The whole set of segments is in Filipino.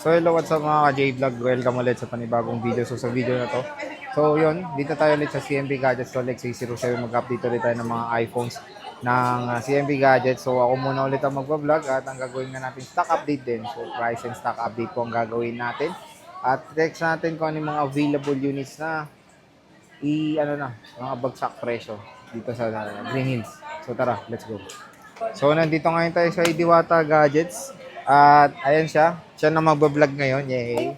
So hello, what's up mga ka-J-Vlog? Welcome ulit sa panibagong video. So sa video na to, so yun, dito tayo ulit sa CMB Gadgets Rolex A07. Mag-update ulit tayo ng mga iPhones ng CMB Gadgets. So ako muna ulit ang mag-vlog at ang gagawin nga natin stock update din. So price and stock update po ang gagawin natin. At text natin kung ano yung mga available units na mga bagsak presyo dito sa Green Hills. So tara, let's go. So nandito ngayon tayo sa Idiwata Gadgets. At ayan siya. Siya na magbablog ngayon. Yay.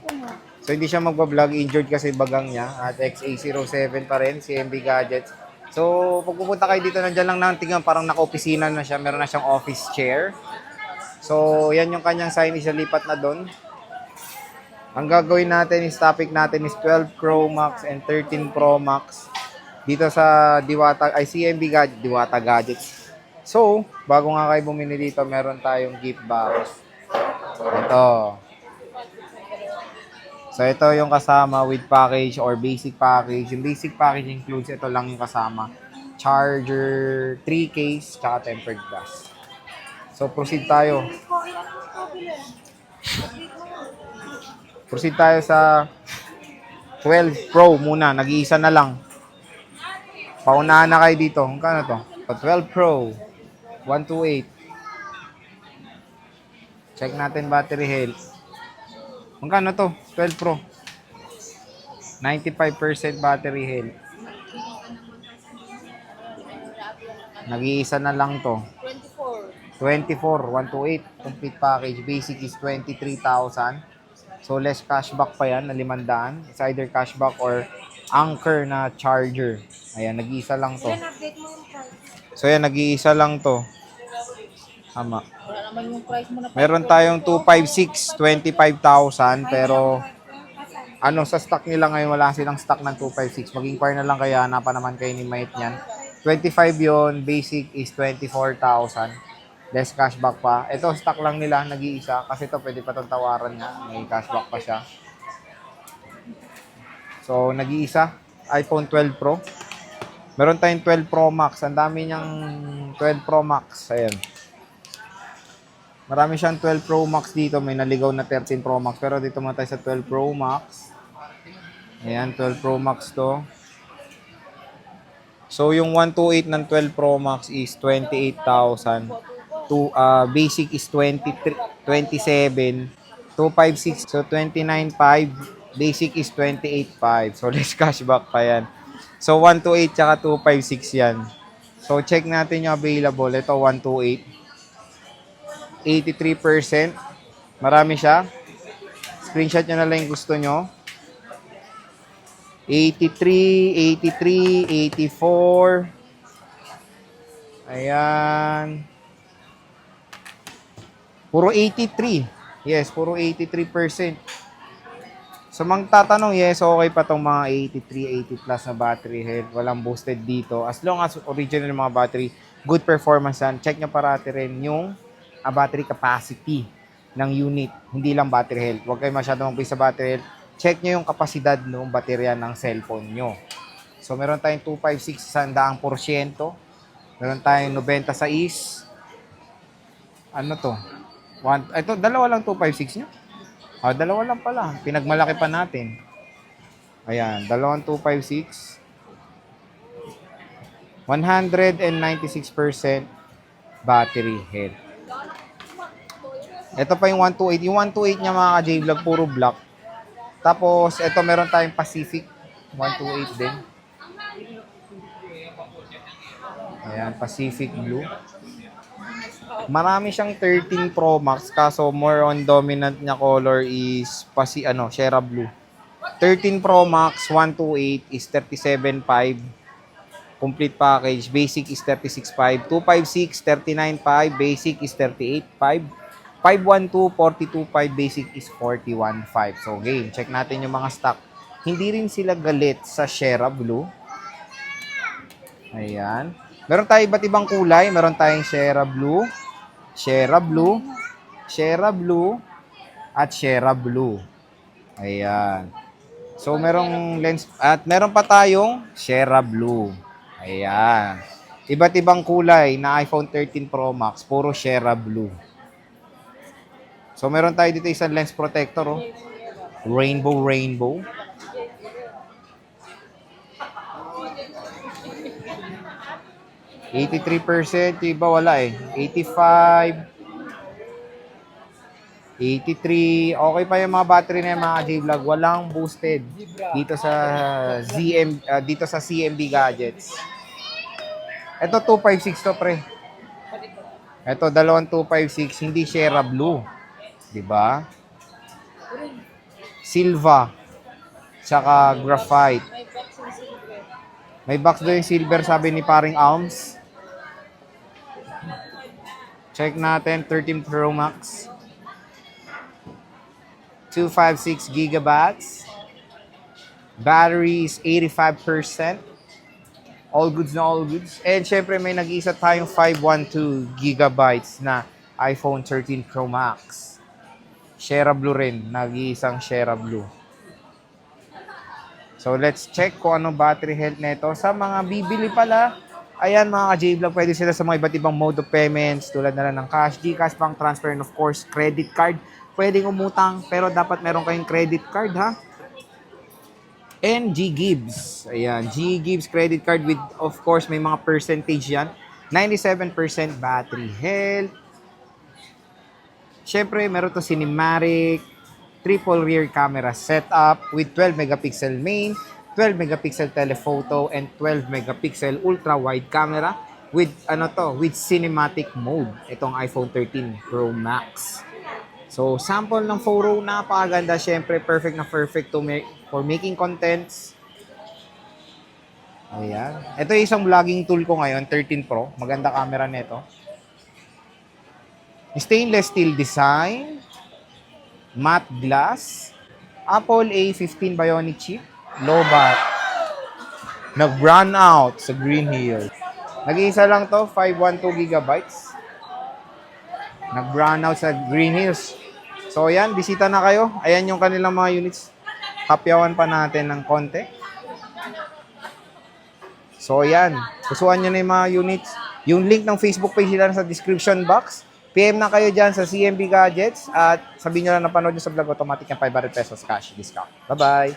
So hindi siya magbablog. Injured kasi bagang niya. At XA07 pa rin. CMB Gadgets. So pag pupunta kayo dito, nandiyan lang nang tingnan. Parang naka-opisina na siya. Meron na siyang office chair. So yan yung kanyang signage. Lipat na doon. Ang gagawin natin is topic natin is 12 Pro Max and 13 Pro Max. Dito sa CMB Diwata Gadgets. So, bago nga kayo bumili dito, meron tayong gift box. Ito. So, ito yung kasama with package or basic package. Yung basic package includes ito lang yung kasama. Charger, 3 case, tsaka tempered glass. So, proceed tayo. Proceed tayo sa 12 Pro muna. Nag-iisa na lang. Paunahan na kayo dito. Kano to? 12 Pro. 128. Check natin battery health. Magkano to? 12 Pro. 95% battery health. Nag-iisa na lang to. 24. 128. Complete package. Basic is 23,000. So less cashback pa yan na 500. It's either cashback or Anker na charger. Ayan, nag-iisa lang to. So yan, nag-iisa lang to. Tama. Meron tayong 256, 25,000. Pero sa stock nila ngayon, wala silang stock ng 256. Mag-inquire na lang kaya, hanapan naman kayo ni Mate niyan. 25 yon, basic is 24,000. Less cashback pa. Ito, stock lang nila, nag-iisa. Kasi ito, pwede pa itong tawaran niya. May cashback pa siya. So, nag-iisa. iPhone 12 Pro. Meron tayong 12 Pro Max. Ang dami niyang 12 Pro Max. Ayan. Marami siyang 12 Pro Max dito. May naligaw na 13 Pro Max. Pero dito muna tayo sa 12 Pro Max. Ayan, 12 Pro Max to. So, yung 128 ng 12 Pro Max is 28,000. Basic is 23, 27. 256. So, 29,500. Basic is 28,500. So, less cashback pa yan. So, 128 tsaka 256 yan. So, check natin yung available. Ito, 128. 83%. Marami siya. Screenshot nyo na lang yung gusto nyo. 83, 83, 84. Ayan. Puro 83. Yes, puro 83%. So, magtatanong, yes, okay pa tong mga 83, 80 plus na battery health. Walang boosted dito. As long as original yung mga battery, good performance yan. Check nyo parati rin yung battery capacity ng unit. Hindi lang battery health. Huwag kayo masyadong mag-base sa battery health. Check nyo yung kapasidad ng baterya ng cellphone nyo. So, meron tayong 256 100%. Meron tayong 96. Ano to? Ito, dalawa lang 256 nyo. Dalawa lang pala. Pinagmalaki pa natin. Ayan, dalawang 256. 196% battery health. Ito pa yung 128. Yung 128 niya mga ka-J-Vlog, puro black. Tapos, ito meron tayong Pacific. 128 din. Ayan, Pacific Blue. Marami siyang 13 Pro Max, kaso more on dominant niya color is Sierra Blue. 13 Pro Max 128 is 37.5. Complete package. Basic is 36.5. 256 39.5. Basic is 38.5. 512 42.5. Basic is 41.5. So game, check natin yung mga stock. Hindi rin sila galit sa Sierra Blue. Ayan. Meron tayong iba't ibang kulay. Meron tayong Sierra Blue, Sierra Blue, Sierra Blue, at Sierra Blue. Ayan. So, merong lens, at meron pa tayong Sierra Blue. Ayan. Iba't ibang kulay na iPhone 13 Pro Max, puro Sierra Blue. So, meron tayo dito isang lens protector, oh. Rainbow. 83%, yung iba wala eh. 85, 83. Okay pa yung mga battery na yung mga J-Vlog. Walang boosted dito sa dito sa CMB Gadgets. Ito 256 to, pre. Ito dalawang 256, hindi Sierra Blue. 'Di ba? Silva. Tsaka graphite. May box doon yung silver, sabi ni paring Alms. Check natin, 13 Pro Max. 256 gigabytes. Battery is 85%. All goods na all goods. And syempre may nag-iisa tayong 512 gigabytes na iPhone 13 Pro Max. Sierra Blue rin. Nag-iisang Sierra Blue. So let's check kung ano battery health nito. Sa mga bibili pala, ayan mga ka-J-Vlog, pwede sila sa mga iba't ibang mode of payments tulad na lang ng cash, GCash, bank transfer, and of course, credit card. Pwedeng umutang, pero dapat meron kayong credit card, ha? And G-Gibbs. Ayan, G-Gibbs credit card with, of course, may mga percentage yan. 97% battery health. Siyempre, meron to cinematic, triple rear camera setup with 12 megapixel main, 12 megapixel telephoto, and 12 megapixel ultra-wide camera with, with cinematic mode. Itong iPhone 13 Pro Max. So, sample ng photo, napakaganda. Siyempre, perfect for making contents. Ayan. Ito yung isang vlogging tool ko ngayon, 13 Pro. Maganda camera nito. Stainless steel design. Matte glass. Apple A15 Bionic chip. Low bat. Nag-run out sa Green Hills. Nag-iisa lang to, 512 gigabytes. Nag-run out sa Green Hills. So, ayan, bisita na kayo. Ayan yung kanilang mga units. Kapyawan pa natin ng konti. So, ayan. Kusuhan nyo na yung mga units. Yung link ng Facebook page nila sa description box. PM na kayo dyan sa CMB Gadgets. At sabihin nyo lang napanood nyo sa vlog, automatic yung 500 pesos cash discount. Bye-bye!